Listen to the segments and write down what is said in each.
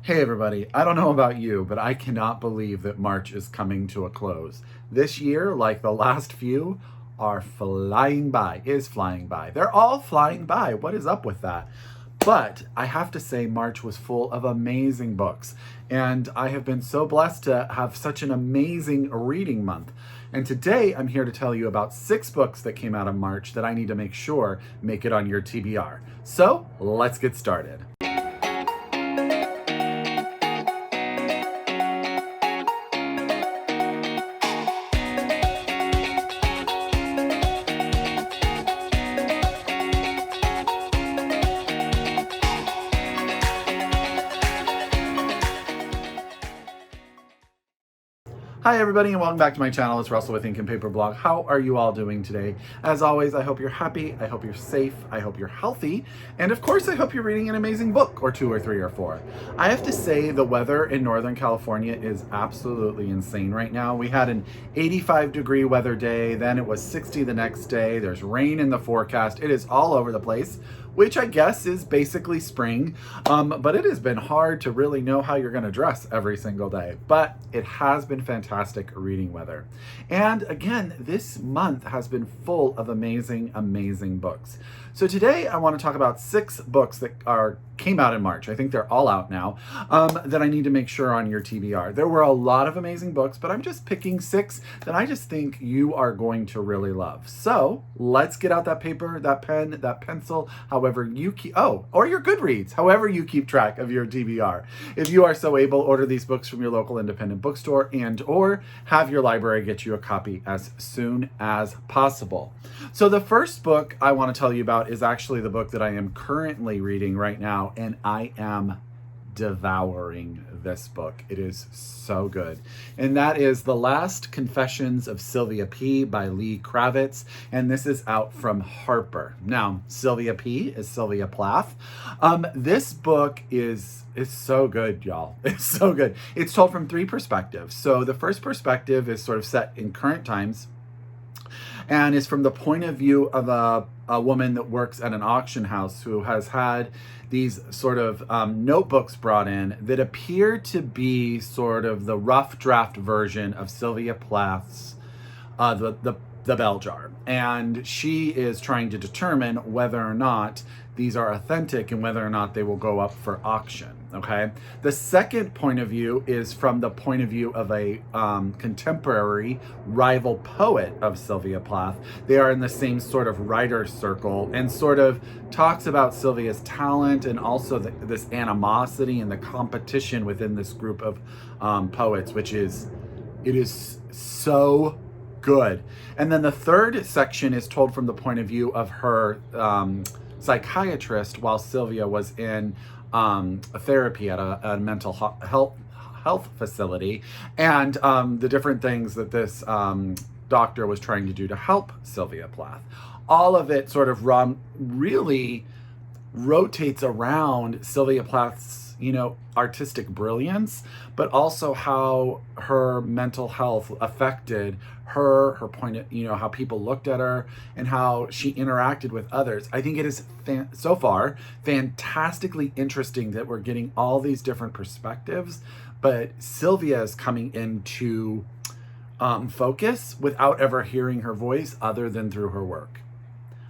Hey everybody, I don't know about you, but I cannot believe that March is coming to a close. This year, like the last few, are flying by, is flying by. They're all flying by. What is up with that? But I have to say, March was full of amazing books, and I have been so blessed to have such an amazing reading month. And today I'm here to tell you about 6 books that came out of March that I need to make sure make it on your TBR. So let's get started. Hi everybody and welcome back to my channel. It's Russell with Ink and Paper Blog. How are you all doing today? As always, I hope you're happy, I hope you're safe, I hope you're healthy, and of course I hope you're reading an amazing book, or 2 or 3 or 4. I have to say the weather in Northern California is absolutely insane right now. We had an 85-degree weather day, then it was 60 the next day, there's rain in the forecast, it is all over the place, which I guess is basically spring, but it has been hard to really know how you're going to dress every single day. But it has been fantastic reading weather. And again, this month has been full of amazing, amazing books. So today I want to talk about 6 books that came out in March. I think they're all out now, that I need to make sure on your TBR. There were a lot of amazing books, but I'm just picking 6 that I just think you are going to really love. So let's get out that paper, that pen, that pencil, however you keep, or your Goodreads, however you keep track of your TBR. If you are so able, order these books from your local independent bookstore or have your library get you a copy as soon as possible. So the first book I want to tell you about is actually the book that I am currently reading right now, and I am devouring this book. It is so good. And that is The Last Confessions of Sylvia P. by Lee Kravetz, and this is out from Harper. Now, Sylvia P. is Sylvia Plath. This book is so good, y'all. It's so good. It's told from 3 perspectives. So the first perspective is sort of set in current times, and is from the point of view of a woman that works at an auction house who has had these sort of notebooks brought in that appear to be sort of the rough draft version of Sylvia Plath's the bell jar. And she is trying to determine whether or not these are authentic and whether or not they will go up for auction, okay? The second point of view is from the point of view of a contemporary rival poet of Sylvia Plath. They are in the same sort of writer's circle and sort of talks about Sylvia's talent and also this animosity and the competition within this group of poets, it is so good. And then the third section is told from the point of view of her psychiatrist while Sylvia was in therapy at a mental health facility, and the different things that this doctor was trying to do to help Sylvia Plath. All of it sort of really rotates around Sylvia Plath's artistic brilliance, but also how her mental health affected her point of, how people looked at her and how she interacted with others. I think it is so far fantastically interesting that we're getting all these different perspectives, but Sylvia is coming into focus without ever hearing her voice other than through her work.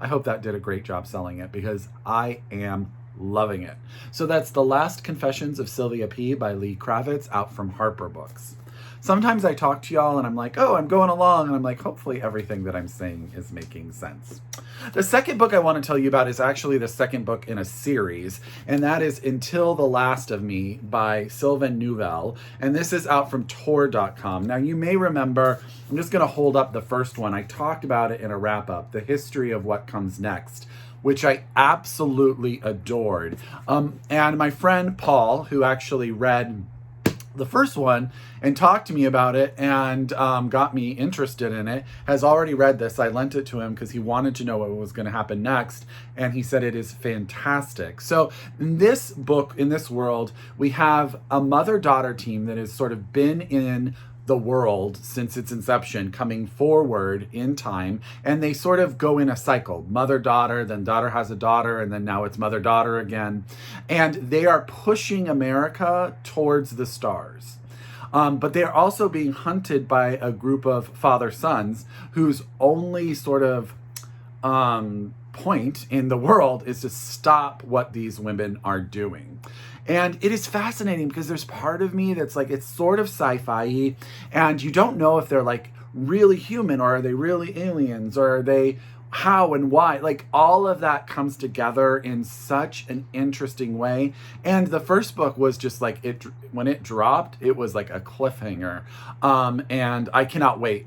I hope that did a great job selling it because I am loving it. So that's The Last Confessions of Sylvia P. by Lee Kravetz, out from Harper Books. Sometimes I talk to y'all and I'm like, oh, I'm going along, and I'm like, hopefully everything that I'm saying is making sense. The second book I want to tell you about is actually the second book in a series, and that is Until the Last of Me by Sylvain Neuvel, and this is out from Tor.com. Now you may remember, I'm just going to hold up the first one. I talked about it in a wrap-up, The History of What Comes Next, which I absolutely adored. And my friend Paul, who actually read the first one and talked to me about it and got me interested in it, has already read this. I lent it to him because he wanted to know what was going to happen next, and he said it is fantastic. So in this book, in this world, we have a mother-daughter team that has sort of been in the world since its inception, coming forward in time, and they sort of go in a cycle. Mother, daughter, then daughter has a daughter, and then now it's mother, daughter again. And they are pushing America towards the stars. But they're also being hunted by a group of father sons whose only sort of point in the world is to stop what these women are doing. And it is fascinating because there's part of me that's like, it's sort of sci-fi-y, and you don't know if they're like really human, or are they really aliens, or are they how and why. Like, all of that comes together in such an interesting way. And the first book was just like, when it dropped, it was like a cliffhanger. And I cannot wait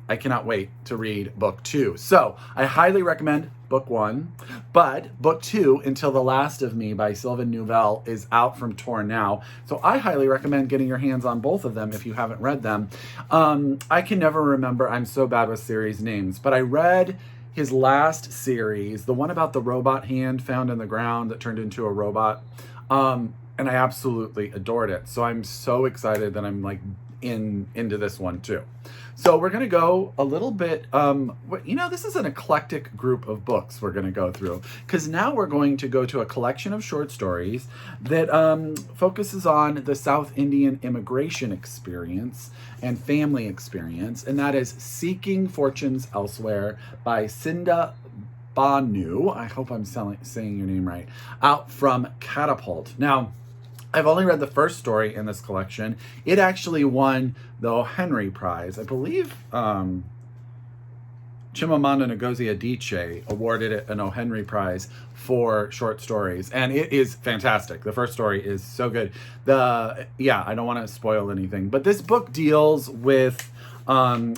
to read book 2. So I highly recommend book 1, but book 2, Until the Last of Me by Sylvain Neuvel, is out from Tor now. So I highly recommend getting your hands on both of them if you haven't read them. I can never remember, I'm so bad with series names, but I read his last series, the one about the robot hand found in the ground that turned into a robot. And I absolutely adored it. So I'm so excited that I'm like into this one too. So we're going to go a little bit, this is an eclectic group of books we're going to go through, because now we're going to go to a collection of short stories that focuses on the South Indian immigration experience and family experience, and that is Seeking Fortunes Elsewhere by Sindya, Bhanoo, I hope I'm saying your name right, out from Catapult. Now, I've only read the first story in this collection. It actually won the O. Henry Prize. I believe Chimamanda Ngozi Adichie awarded it an O. Henry Prize for short stories, and it is fantastic. The first story is so good. I don't want to spoil anything, but this book deals with it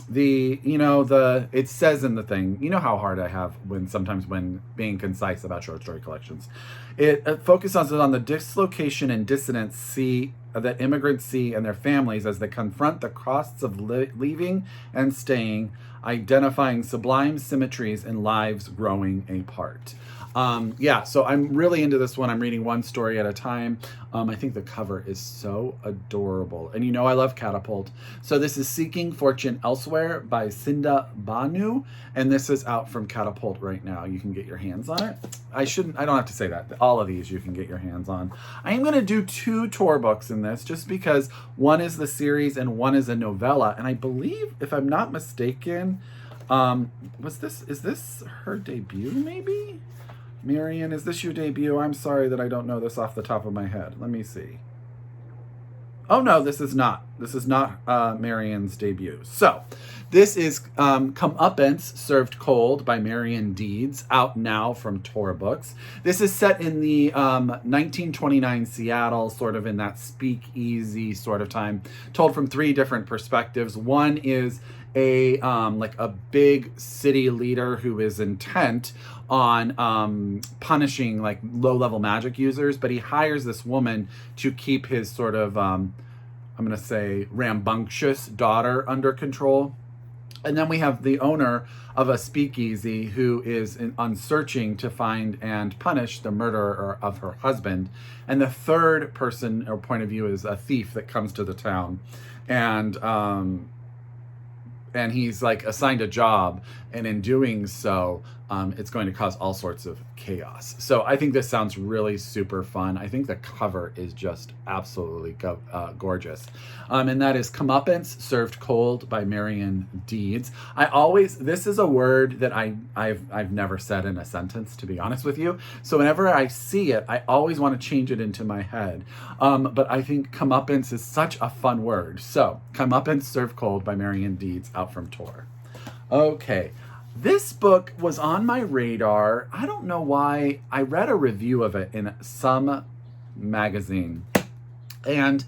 says in the thing, you know how hard I have when being concise about short story collections. It focuses on the dislocation and dissonance that immigrants see and their families as they confront the costs of leaving and staying, identifying sublime symmetries in lives growing apart. So I'm really into this one. I'm reading one story at a time. I think the cover is so adorable. And I love Catapult. So this is Seeking Fortune Elsewhere by Sindya, Bhanoo, and this is out from Catapult right now. You can get your hands on it. I don't have to say that. All of these you can get your hands on. I am going to do 2 Tor books in this just because one is the series and one is a novella. And I believe, if I'm not mistaken, is this her debut maybe? Marion, is this your debut? I'm sorry that I don't know this off the top of my head. Let me see. Oh no, this is not. This is not Marion's debut. So this is Comeuppance Served Cold by Marion Deeds, out now from Tor Books. This is set in the 1929 Seattle, sort of in that speakeasy sort of time, told from 3 different perspectives. One is a big city leader who is intent on punishing like low-level magic users, but he hires this woman to keep his sort of I'm gonna say rambunctious daughter under control. And then we have the owner of a speakeasy who is searching to find and punish the murderer of her husband. And the third person or point of view is a thief that comes to the town, and he's like assigned a job, and in doing so, it's going to cause all sorts of chaos. So I think this sounds really super fun. I think the cover is just absolutely gorgeous. And that is Comeuppance Served Cold by Marion Deeds. This is a word that I've never said in a sentence, to be honest with you. So whenever I see it, I always want to change it into my head. But I think comeuppance is such a fun word. So Comeuppance Served Cold by Marion Deeds, out from Tor. Okay. This book was on my radar. I don't know why. I read a review of it in some magazine, and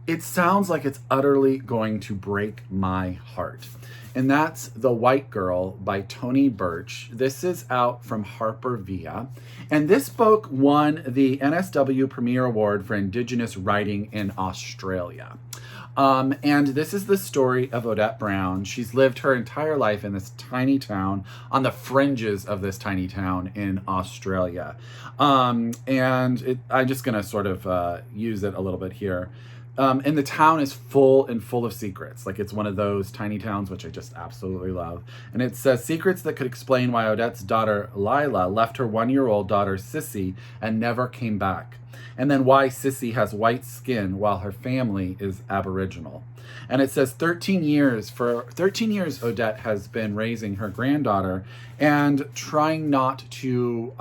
it sounds like it's utterly going to break my heart. And that's The White Girl by Toni Birch. This is out from Harpervia. And this book won the NSW Premier Award for Indigenous Writing in Australia. And this is the story of Odette Brown. She's lived her entire life in this tiny town, on the fringes of this tiny town in Australia. I'm just going to sort of use it a little bit here. And the town is full of secrets. Like, it's one of those tiny towns, which I just absolutely love. And it says secrets that could explain why Odette's daughter Lila left her 1-year-old daughter Sissy and never came back. And then why Sissy has white skin while her family is Aboriginal. And it says 13 years Odette has been raising her granddaughter and trying not to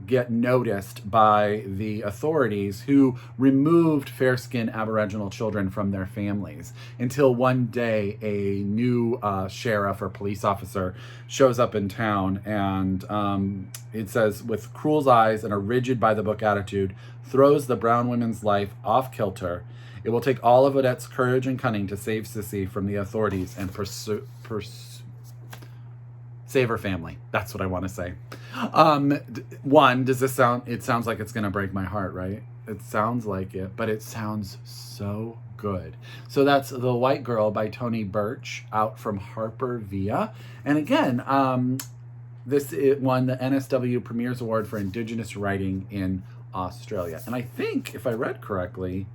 get noticed by the authorities, who removed fair-skinned Aboriginal children from their families, until one day a new sheriff or police officer shows up in town, and it says, with cruel eyes and a rigid by-the-book attitude, throws the brown woman's life off kilter. It will take all of Odette's courage and cunning to save Sissy from the authorities and save her family. That's what I want to say. Does this sound, it sounds like it's going to break my heart, right? It sounds like it, but it sounds so good. So that's The White Girl by Tony Birch, out from Harpervia. And again, this won the NSW Premier's Award for Indigenous Writing in Australia. And I think, if I read correctly,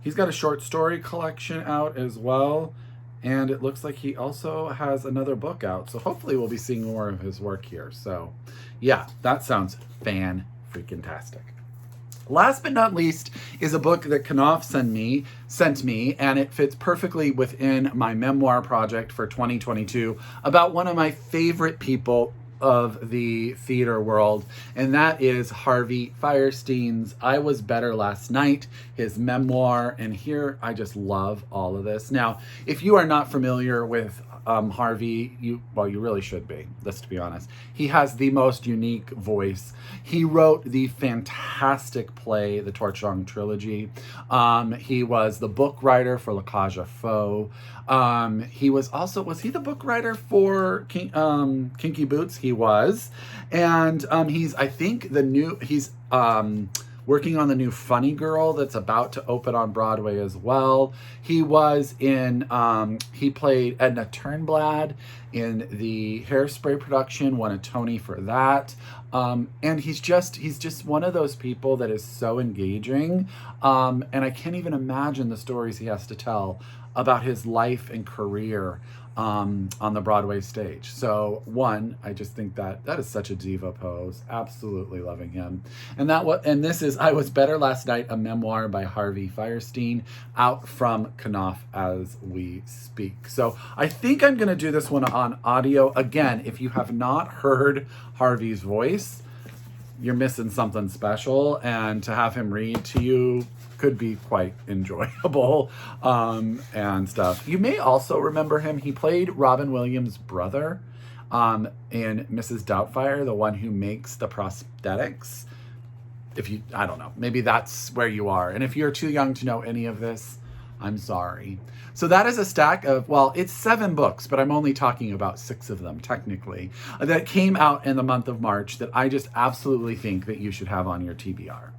he's got a short story collection out as well. And it looks like he also has another book out. So hopefully we'll be seeing more of his work here. So yeah, that sounds fan-freaking-tastic. Last but not least is a book that Knopf sent me, and it fits perfectly within my memoir project for 2022 about one of my favorite people of the theater world, and that is Harvey Fierstein's I Was Better Last Night, his memoir. And here, I just love all of this. Now, if you are not familiar with Harvey, you really should be, let's be honest. He has the most unique voice. He wrote the fantastic play, the Torchong Trilogy. He was the book writer for La Cage aux Folles. He was he the book writer for Kinky Boots? He was. And he's working on the new Funny Girl that's about to open on Broadway as well. He was in, he played Edna Turnblad in the Hairspray production, won a Tony for that. And he's just one of those people that is so engaging. And I can't even imagine the stories he has to tell about his life and career on the Broadway stage. So I just think that is such a diva pose. Absolutely loving him. And this is I Was Better Last Night, a memoir by Harvey Fierstein, out from Knopf as we speak. So I think I'm going to do this one on audio. Again, if you have not heard Harvey's voice, you're missing something special, and to have him read to you could be quite enjoyable and stuff. You may also remember him. He played Robin Williams' brother in Mrs. Doubtfire, the one who makes the prosthetics. I don't know, maybe that's where you are. And if you're too young to know any of this, I'm sorry. So that is a stack of, it's 7 books, but I'm only talking about 6 of them technically, that came out in the month of March that I just absolutely think that you should have on your TBR.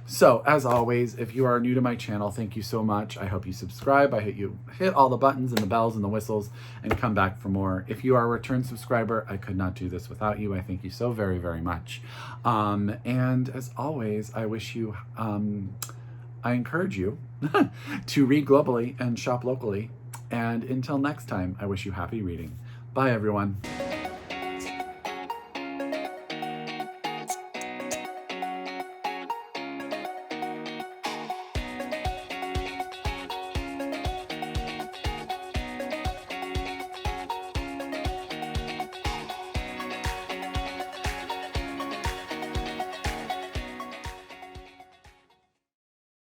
So, as always, if you are new to my channel, thank you so much. I hope you subscribe. I hope you hit all the buttons and the bells and the whistles and come back for more. If you are a return subscriber, I could not do this without you. I thank you so very, very much. And as always, I wish you, I encourage you to read globally and shop locally. And until next time, I wish you happy reading. Bye, everyone.